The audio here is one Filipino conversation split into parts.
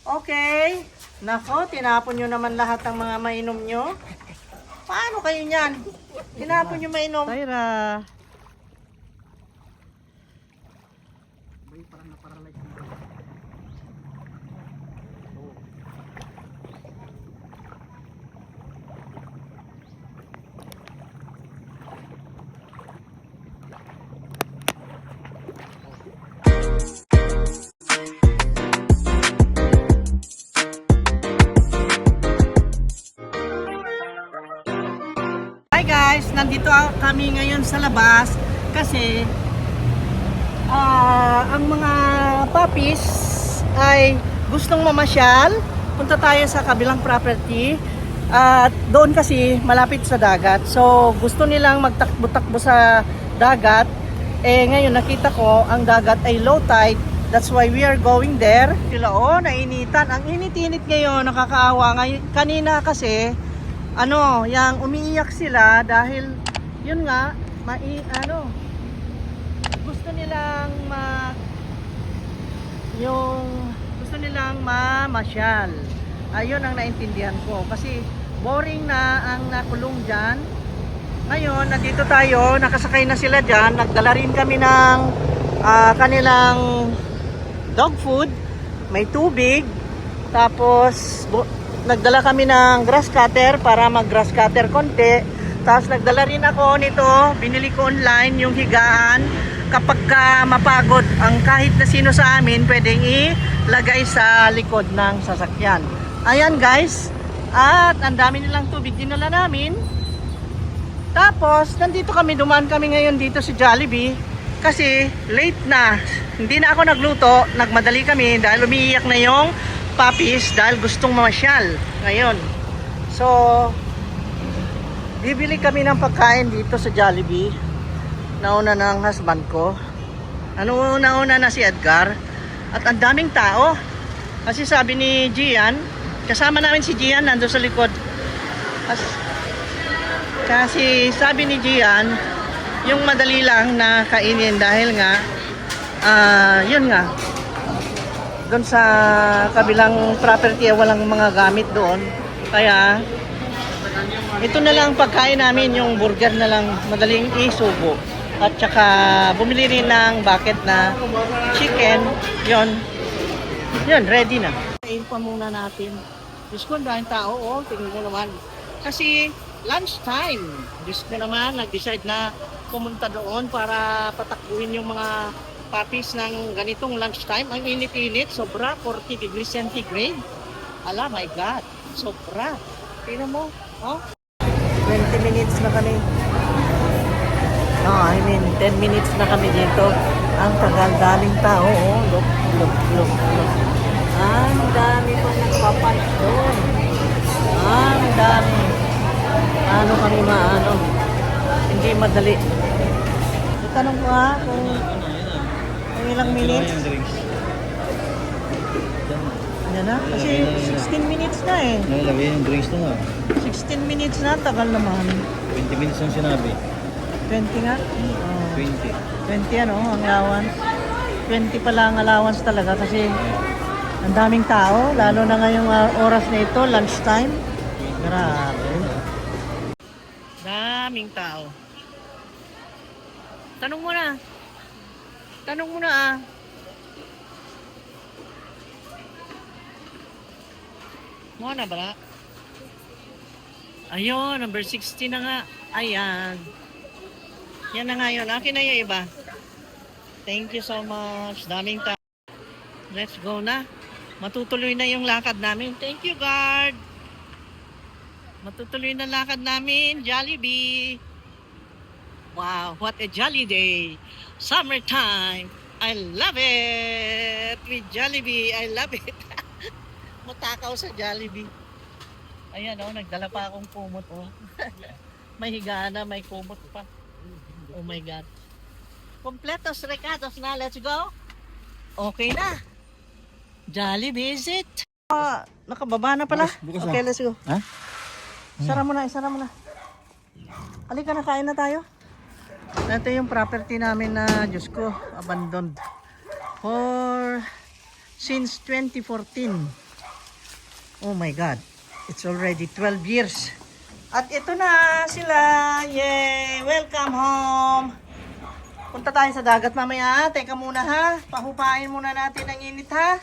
Okay. Nako, tinapon nyo naman lahat ng mga mainom nyo. Paano kayo niyan? Tinapon nyo mainom. Tyra. Hi guys, nandito kami ngayon sa labas kasi ang mga puppies ay gustong mamasyal. Punta tayo sa kabilang property at doon kasi malapit sa dagat. So gusto nilang magtakbo-takbo sa dagat. Ngayon nakita ko ang dagat ay low tide. That's why we are going there. Sila nainitan. Ang init-init ngayon, nakakaawa. Kanina kasi yang umiiyak sila dahil yun nga, gusto nilang mamasyal. Ayun ang naintindihan ko kasi boring na ang nakulong dyan. Ngayon, nandito tayo, nakasakay na sila dyan, nagdala rin kami ng kanilang dog food, may tubig, tapos nagdala kami ng grass cutter para mag grass cutter konti. Tapos nagdala rin ako nito, binili ko online yung higaan. Kapag mapagod ang kahit na sino sa amin, pwedeng ilagay sa likod ng sasakyan. Ayan guys, at ang dami nilang tubig dinala namin. Tapos nandito kami, dumaan kami ngayon dito sa Jollibee kasi late na. Hindi na ako nagluto, nagmadali kami dahil umiiyak na yung puppies dahil gustong mamasyal ngayon. So bibili kami ng pagkain dito sa Jollibee. Nauna ng husband ko. Nauna na si Edgar. At ang daming tao. Kasi sabi ni Gian, kasama namin si Gian nandun sa likod. Kasi sabi ni Gian, yung madali lang na kainin dahil nga yun nga, doon sa kabilang property walang mga gamit doon. Kaya ito na lang pagkain namin, yung burger na lang madaling isubo. At saka bumili rin ng bucket na chicken. Yun, ready na. Kain pa muna natin. Diyos ko, dahil tao, tingnan mo naman. Kasi lunch time. Diyos ko naman, nag-decide na pumunta doon para patakbuhin yung mga puppies ng ganitong lunch time. Ang init-init, sobra, 40 degrees centigrade. Ala, my God, sobra. Tingnan mo, 20 minutes na kami. 10 minutes na kami dito. Ang tagal, daming tao, look. Ang dami pa nagpapunch doon. Ang dami. Ano kami hindi madali. Itanong ko kung ilang minutes. Yan na, kasi 16 minutes na eh. Nalagay yung drinks na 16 minutes na, tagal naman. 20 minutes ang sinabi. 20 nga? 20. 20 ang allowance. 20 pala ang allowance talaga kasi ang daming tao, lalo na ngayong oras na ito, lunchtime. Grabe. Daming tao. Tanong mo na Mo na ba? Ayun, number 60 na nga. Ayan. Yan na nga yun. Akin na yung iba. Thank you so much. Daming tao. Let's go na. Matutuloy na yung lakad namin. Thank you, guard. Matutuloy na lakad namin. Jollibee. Wow, what a jolly day. Summertime. I love it. With Jollibee, I love it. Matakaw sa Jollibee. Ayan nagdala pa akong kumot May higaan na, may kumot pa. Oh my God. Kompletos recados na, let's go. Okay na. Jollibee visit. Nakababa na pala. Bukas okay, let's go. Ha? Isara mo na. Halika na, kain na tayo. Ito yung property namin na, Diyos ko, abandoned. Since 2014. Oh my God. It's already 12 years. At ito na sila. Yay! Welcome home. Punta tayo sa dagat mamaya. Teka muna ha. Pahupain muna natin ang init ha.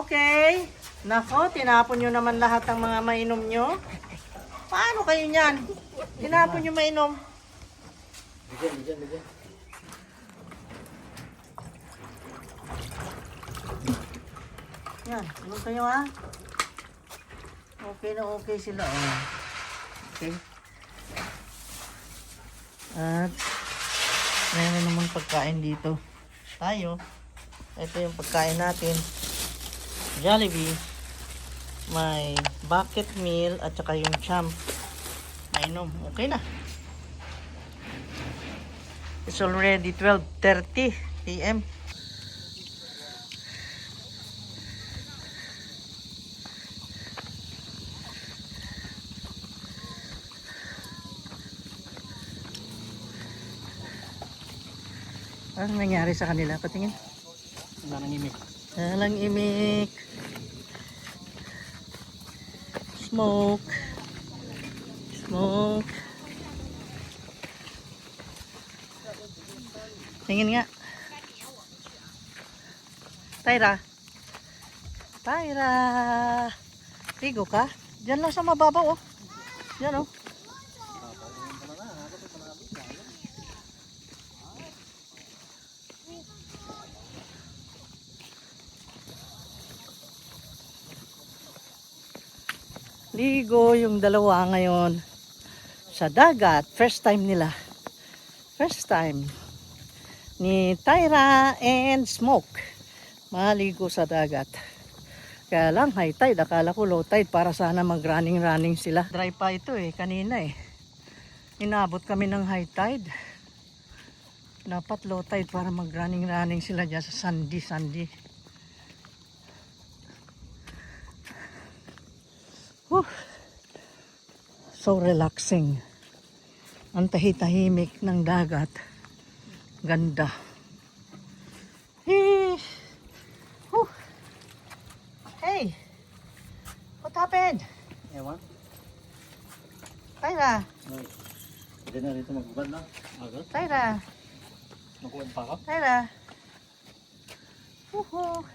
Okay. Nako, tinapon nyo naman lahat ng mga mainom nyo. Paano kayo niyan? Tinapon nyo mainom. Bigyan. Yan, ano kayo ha? Okay na okay sila. Oh. Okay. At meron naman pagkain dito. Tayo. Ito yung pagkain natin. Jollibee. May bucket meal at saka yung champ. Mainom. Okay na. It's already 12:30 p.m. Ano nangyari sa kanila? Patingin. Nanang imik. Walang imik. Smoke. Smoke. Tingin nga. Tyra. Tyra. Tigo ka? Diyan lang sa mababaw oh. Diyan oh. Ligo yung dalawa ngayon sa dagat. First time nila. First time ni Tyra and Smoke maligo sa dagat. Kaya lang high tide. Akala ko low tide para sana mag running sila. Dry pa ito eh. Kanina eh. Inabot kami ng high tide. Dapat low tide para mag running sila dyan sa sandy. Whew. So relaxing. Ang tahimik ng dagat. Ganda. Hey. Whew. Hey. What happened? Ewan. Tyra. Pwede na rito magbubad na. Agad. Tyra. Magkuhan pa ako. Tyra. Woohoo.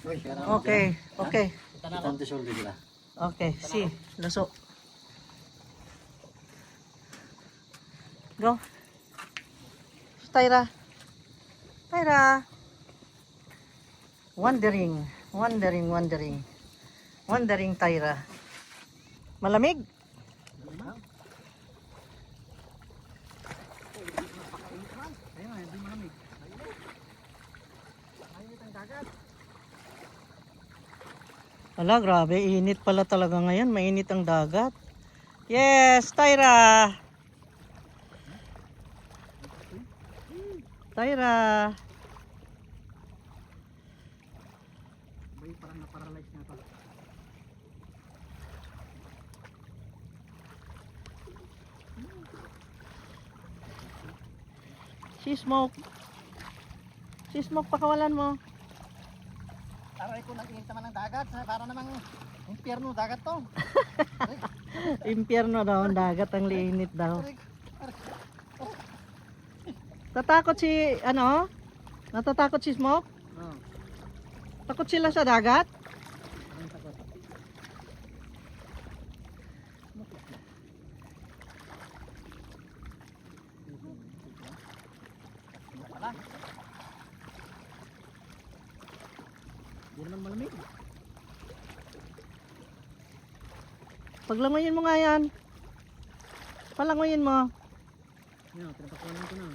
Okay. Okay. Tanto shoulder nila. Okay. See. Laso. Go. Tyra. Tyra. Wandering Tyra. Malamig? Ala, grabe. Init pala talaga ngayon. Mainit ang dagat. Yes, Tyra. Tyra. Parang na-paralyze na to. Si Smoke. Si Smoke, pakawalan mo. Aray ko nag-init naman ng dagat. Para namang impyerno dagat to. Impyerno daw ang dagat, ang liinit daw. Tatakot si, ano? Natatakot si Smoke? Oh. Takot sila sa dagat? Ang takot. Wala. Hindi naman malamig. Paglangoyin mo nga yan. Palangoyin mo. Yan, pinapakulan ko na.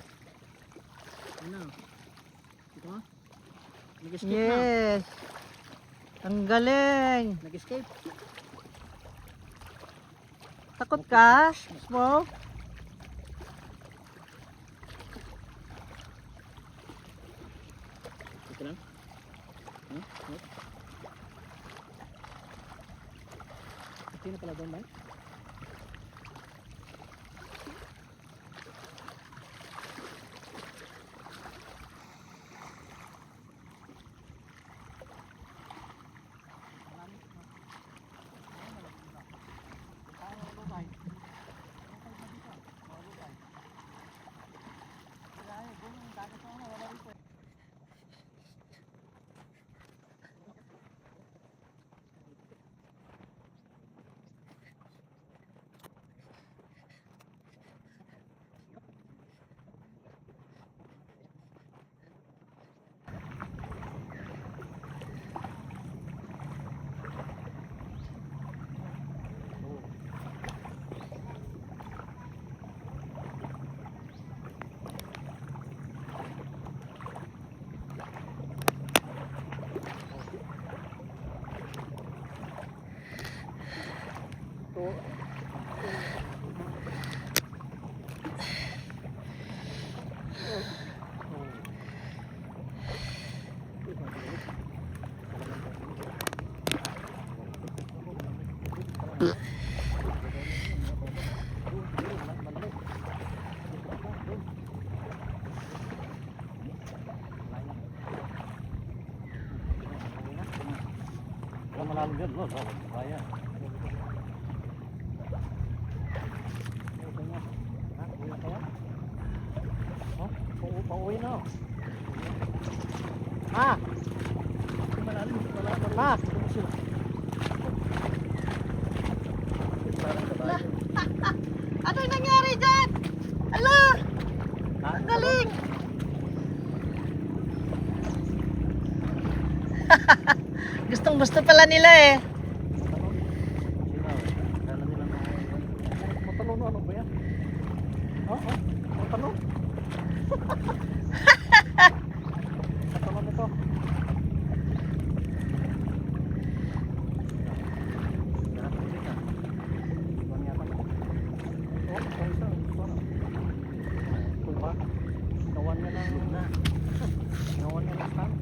Ano? Ito ha? Nag-escape na. Yes. Ang galing. Nag-escape. Takot ka, Smoke? Ito lang. Huh? What? Ito na pala doon ba? Wala malalim yan, Lord. Kaya. Pauwi na. Ha? Malalim, malalim. Ha? Ano yung nangyari dyan? Ala! Ang galing! Gustong gusto pala nila eh. Matalon ano ba yan? Oo, matalon. Matalon ito. Nawan niya ng stand.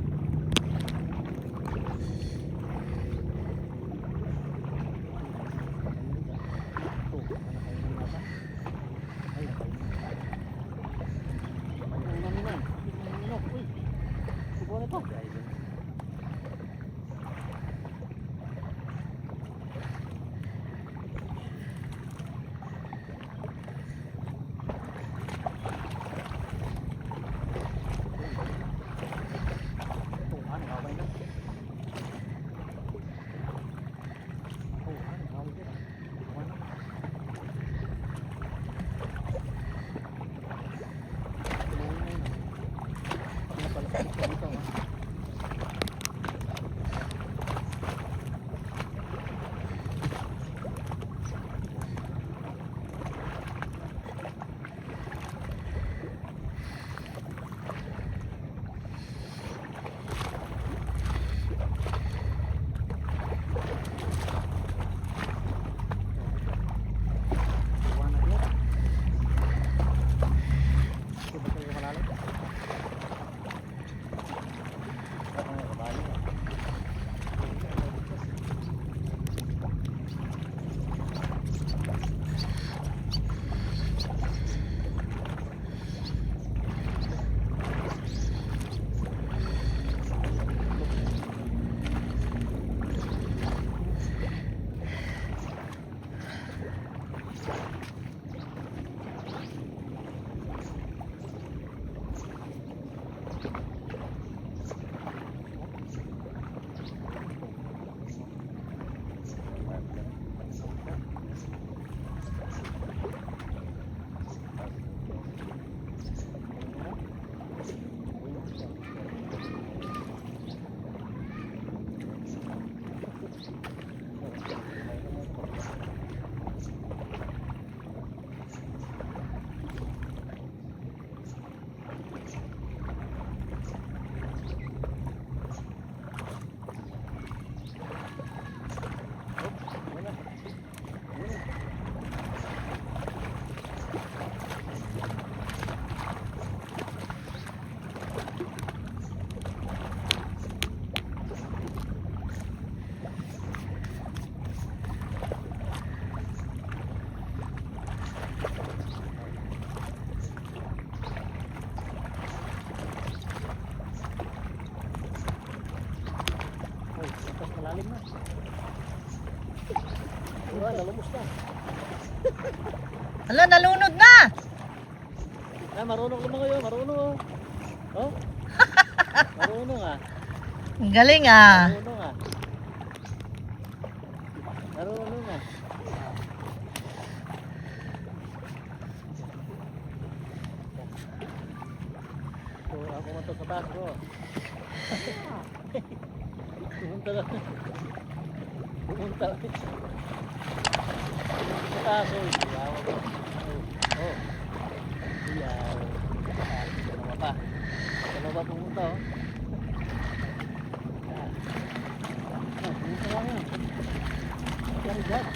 Malalim na. Wala, nalumos na. Ala, nalunod na! Ah, marunong naman kayo, marunong. Oh? Marunong ah. Ang galing ah. Marunong ah. Marunong ah. So, ako man to sa taas ko. Pumunta lang. Pumunta lang. Sa taas ko. Oh. Iyaw. Dalawa pa. Dalawa pumunta oh. Pumunta lang yan. Kaya dyan.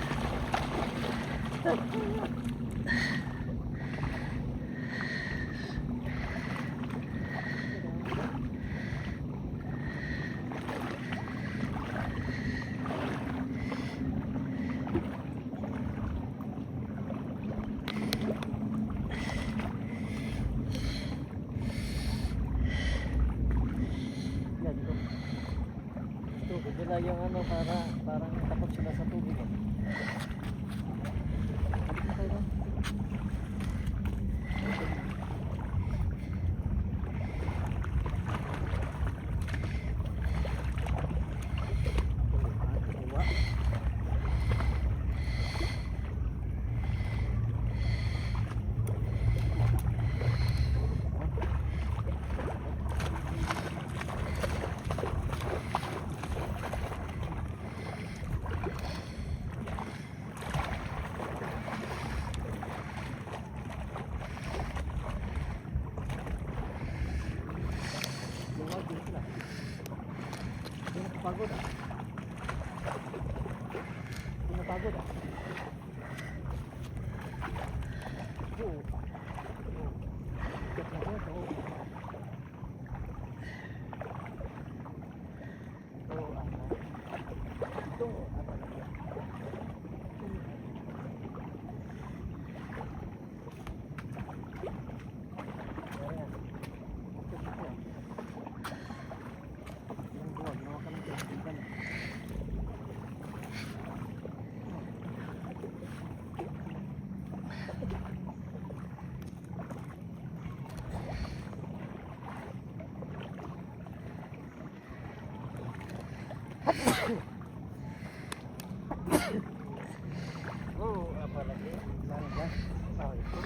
tubig nila yung ano parang takot sila sa tubig. Halika na tayo doon. Luwag din sila. Hindi nakapagod ah. Hindi napagod ah. Oo. Tiyak na ko ito. Oo, ano. Ito, ano lang. Ayan. Ito, ito. Ang buwag, nawa ka ng kaibigan. Oh, apa lagi? Sana ya. Oh, itu.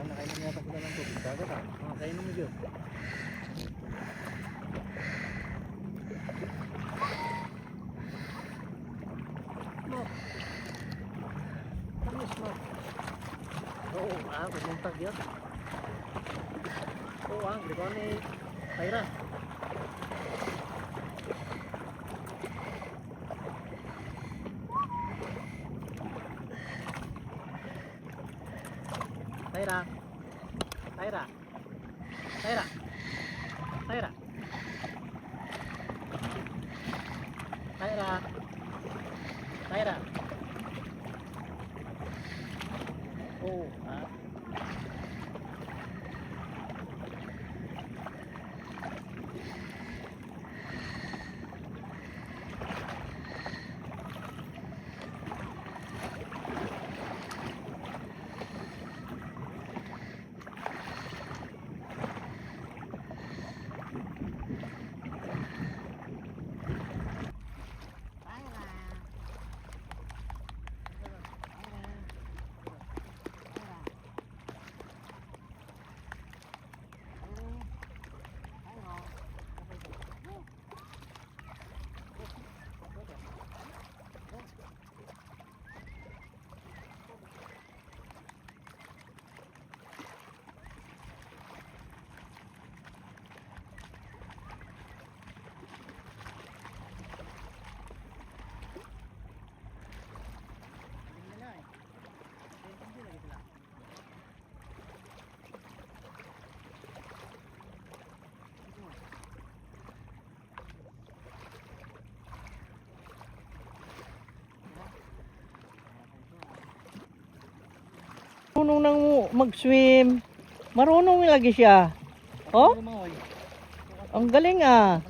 Nakainom yata sila ng tubig. Dagat ah. Nakainom mo dyan. No. Tamis no. Oo, pumuntak yan. Oo, di ba ni Tyra? Tyra. Tyra. Tyra. Tyra. Tyra. Tyra. Oh, marunong nang mag-swim. Marunong lagi siya. Oh, Lumangoy. ang galing ah.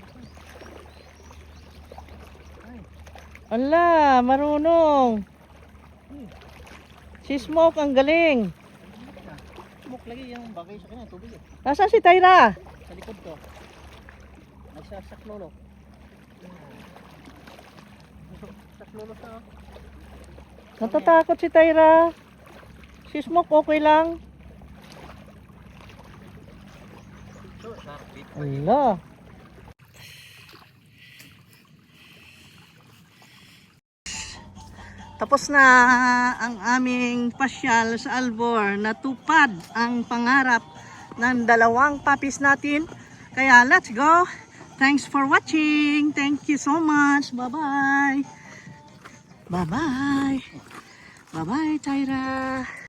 Ala, marunong. Si Smoke ang galing. Smoke lagi yung bagay sa kanya, tubig eh. Nasaan si Tyra? Sa likod ko. Nagsasaklolo. Saklolo sa... Natatakot si Tyra. Si Smoke okay lang. Ala. Tapos na ang aming pasyal sa Alvor. Natupad ang pangarap ng dalawang puppies natin. Kaya let's go. Thanks for watching. Thank you so much. Bye-bye. Bye-bye. Bye-bye, Tyra.